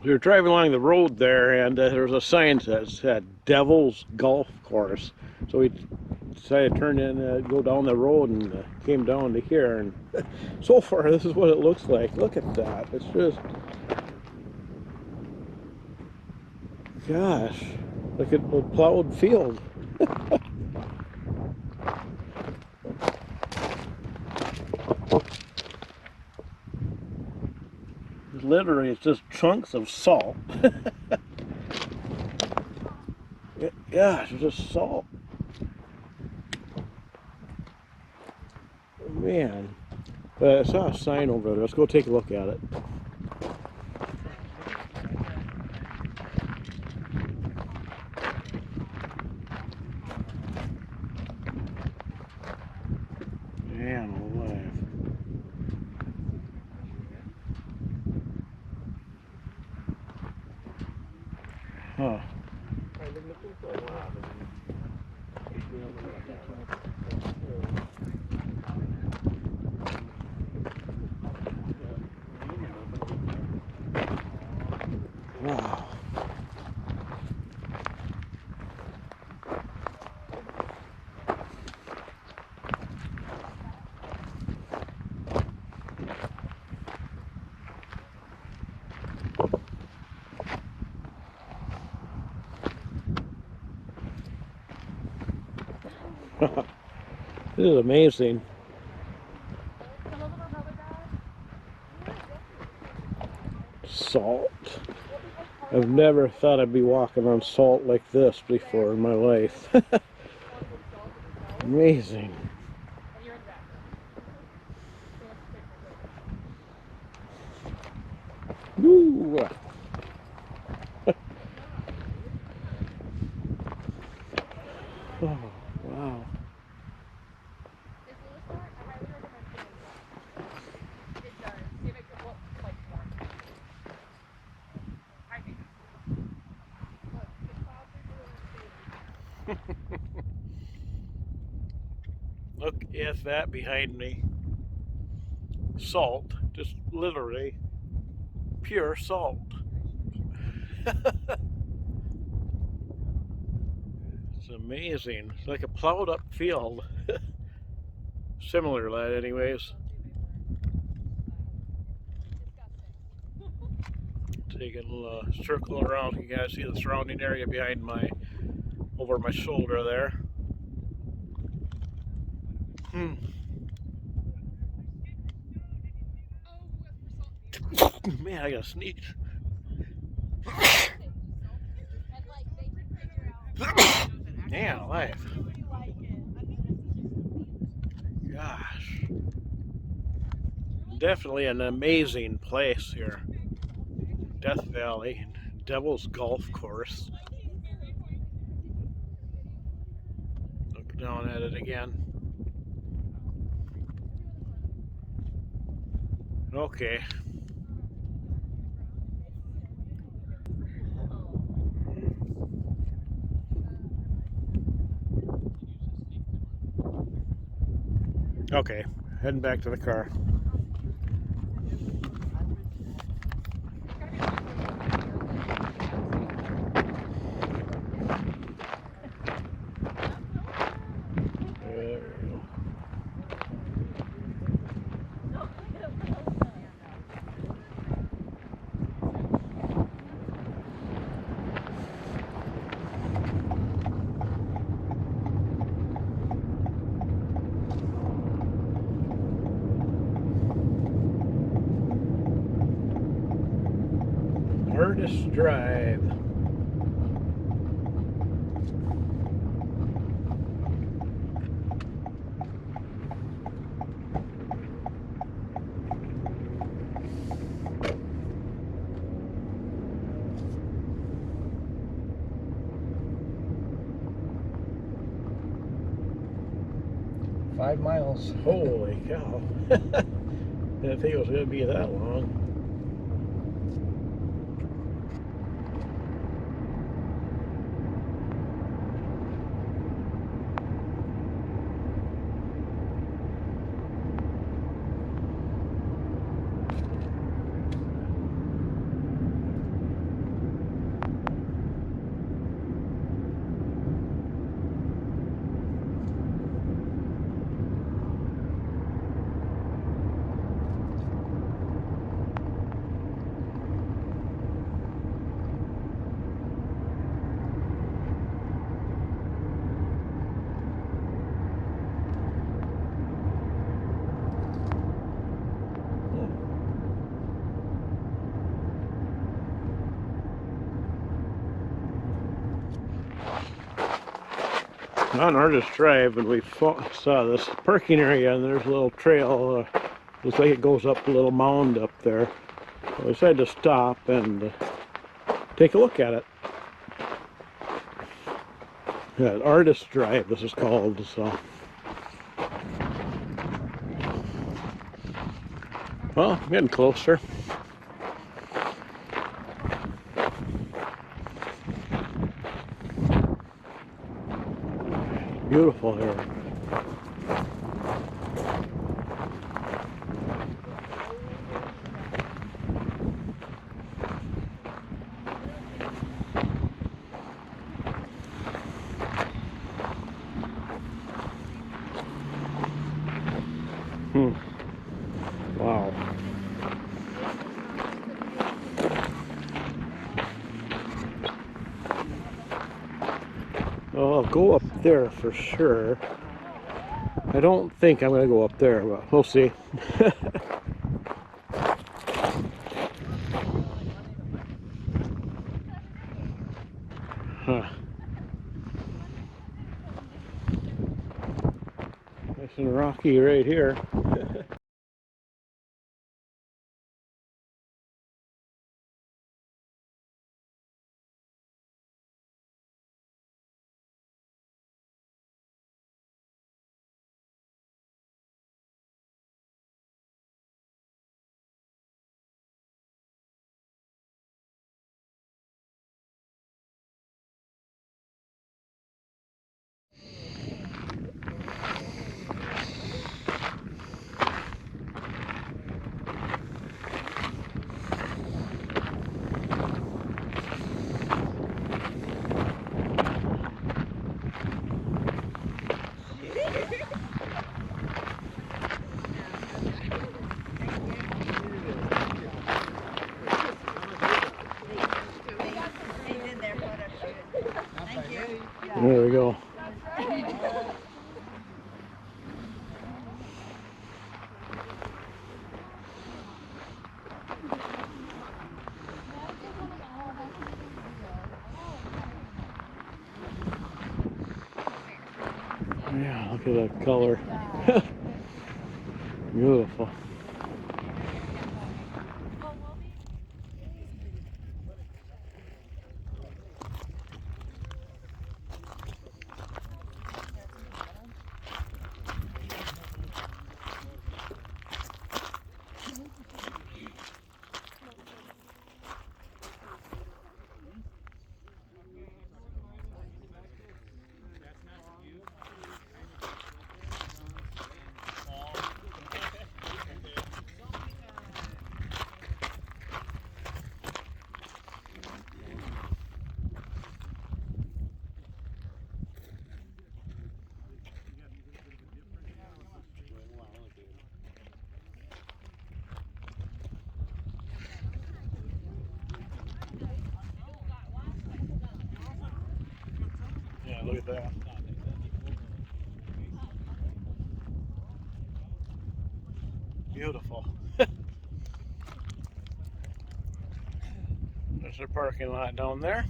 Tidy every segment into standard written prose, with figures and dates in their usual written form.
We were driving along the road there, and there was a sign that said Devil's Golf Course. So we decided to turn in, go down the road, and came down to here. And so far, this is what it looks like. Look at that. It's just, gosh, like a plowed field. Literally, it's just chunks of salt. Gosh, it's just salt. Man. I saw a sign over there. Let's go take a look at it. Man alive. Huh. Wow. This is amazing. Salt. I've never thought I'd be walking on salt like this before in my life. Amazing. Woo. Oh, wow. Look at that behind me. Salt, just literally pure salt. It's amazing. It's like a plowed up field. Similar to that, anyways. Taking a little circle around. You guys see the surrounding area behind over my shoulder there. Man, I gotta sneeze. Man alive. Gosh. Definitely an amazing place here. Death Valley, Devil's Golf Course. Look down at it again. Okay. Okay, heading back to the car. There we go. Artist Drive. miles. Holy cow. Didn't think it was going to be that long. on Artist Drive, and we saw this parking area, and there's a little trail. Looks like it goes up a little mound up there. So I decided to stop and take a look at it. Yeah, Artist Drive, this is called. So, well, getting closer. Beautiful here. Wow. Well, I'll go up there for sure. I don't think I'm going to go up there, but we'll see. Huh. Nice and rocky right here. There we go. Yeah, look at that color. Beautiful. Yeah, look at that. Beautiful. There's a parking lot down there.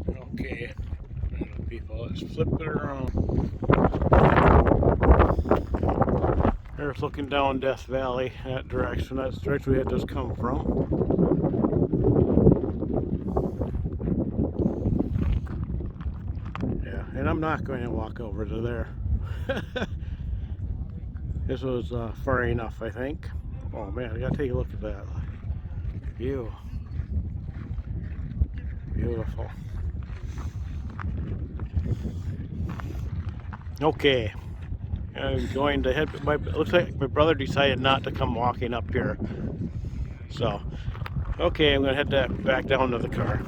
Okay. People, let's flip it around. There's looking down Death Valley, that direction. That's the direction we had just come from. Yeah, and I'm not going to walk over to there. This was far enough, I think. Oh man, I gotta take a look at that view. Beautiful. Okay, I'm going to head. Looks like my brother decided not to come walking up here. So, okay, I'm gonna head back down to the car.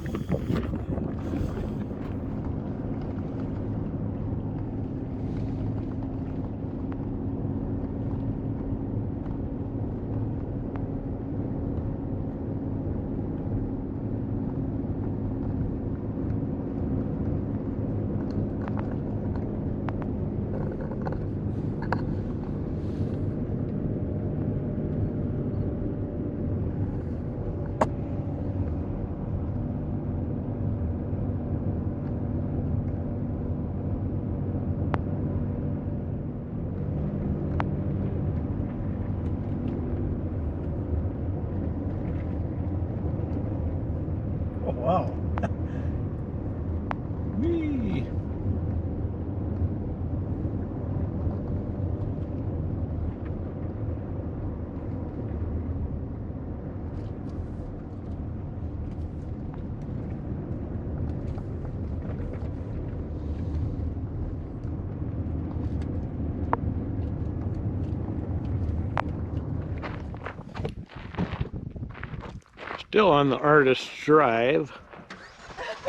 Still on the Artist Drive.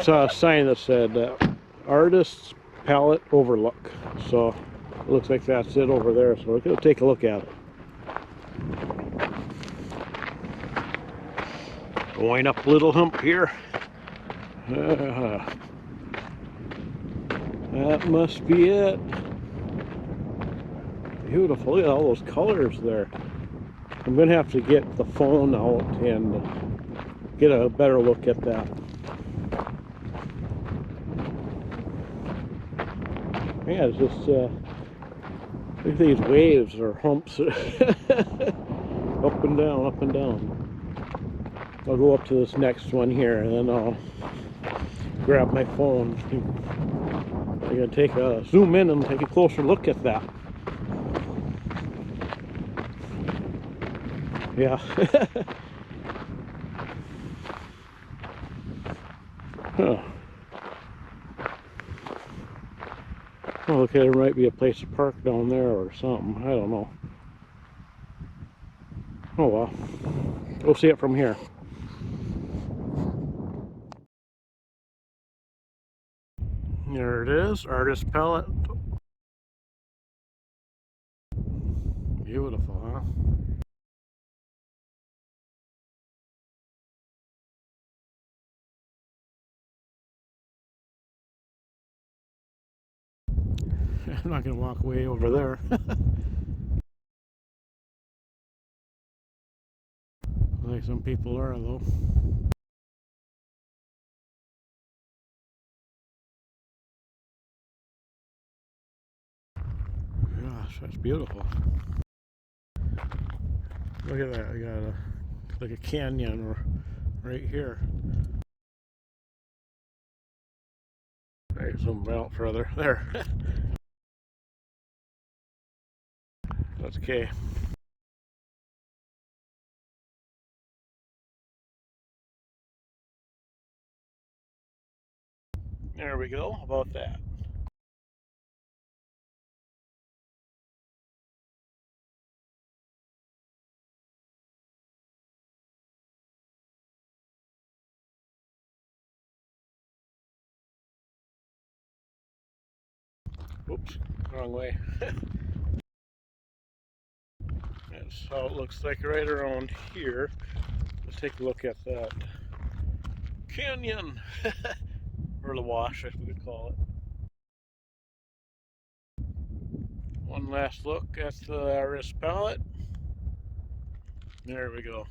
Saw a sign that said Artist's Palette Overlook. So it looks like that's it over there. So we're going to take a look at it. Going up Little Hump here. That must be it. Beautiful. Look at all those colors there. I'm going to have to get the phone out and get a better look at that. Yeah, it's just, look at these waves or humps. Up and down, up and down. I'll go up to this next one here and then I'll grab my phone. I'm going to take a zoom in and take a closer look at that. Yeah. Huh. Oh, okay, there might be a place to park down there or something. I don't know. Oh well. We'll see it from here. There it is, Artist Palette. Beautiful, huh? I'm not going to walk way over there. Like some people are, though. Gosh, that's beautiful. Look at that. I got like a canyon right here. Right, zoom out further. There. That's okay. There we go. How about that? Oops, wrong way. That's how it looks like right around here. Let's take a look at that canyon. Or the wash, as we could call it. One last look at the Artist Palette. There we go.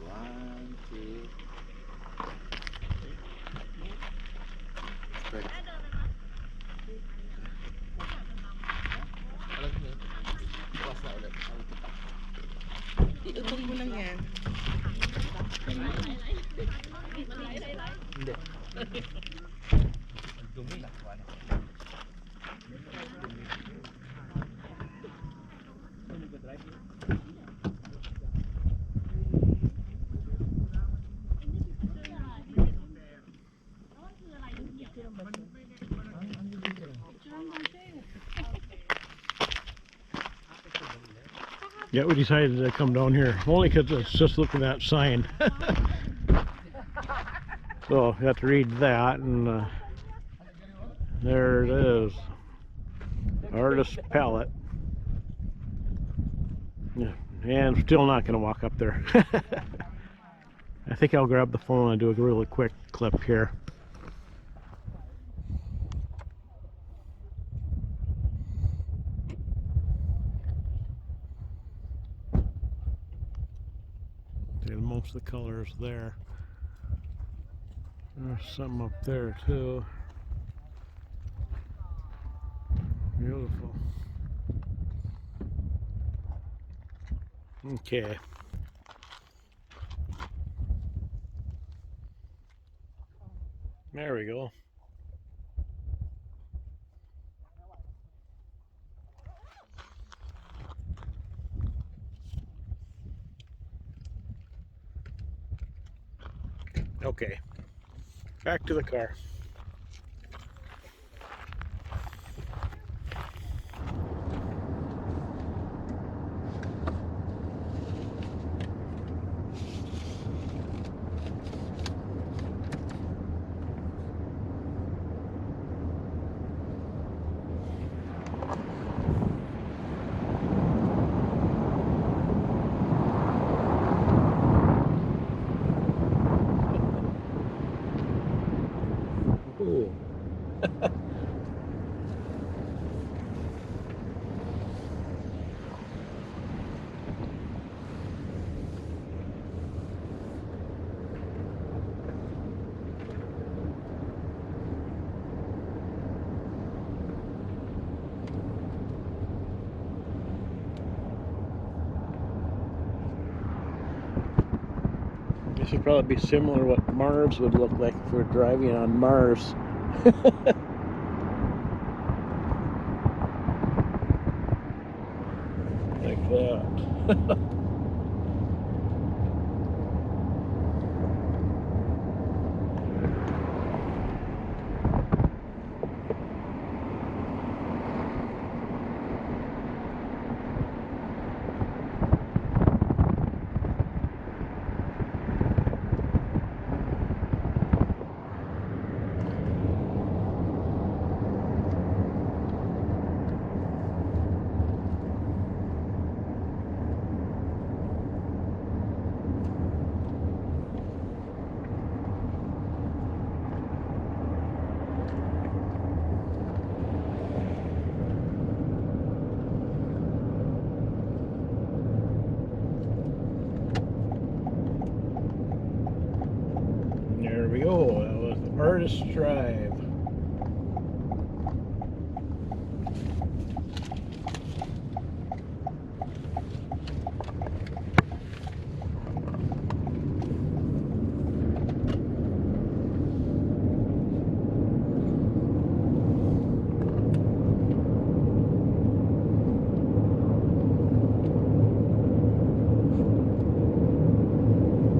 One, two. Iutot mo lang yan. Hindi. Dumi na. Yeah, we decided to come down here only because it's just looking at that sign. So you have to read that, and there it is, Artist Palette. Yeah, and still not going to walk up there. I think I'll grab the phone and do a really quick clip here. And most of the colors there. There's some up there too. Beautiful. Okay. There we go. Okay. Back to the car. This would probably be similar to what Mars would look like if we were driving on Mars. Like that. There we go. That was the Artist Drive.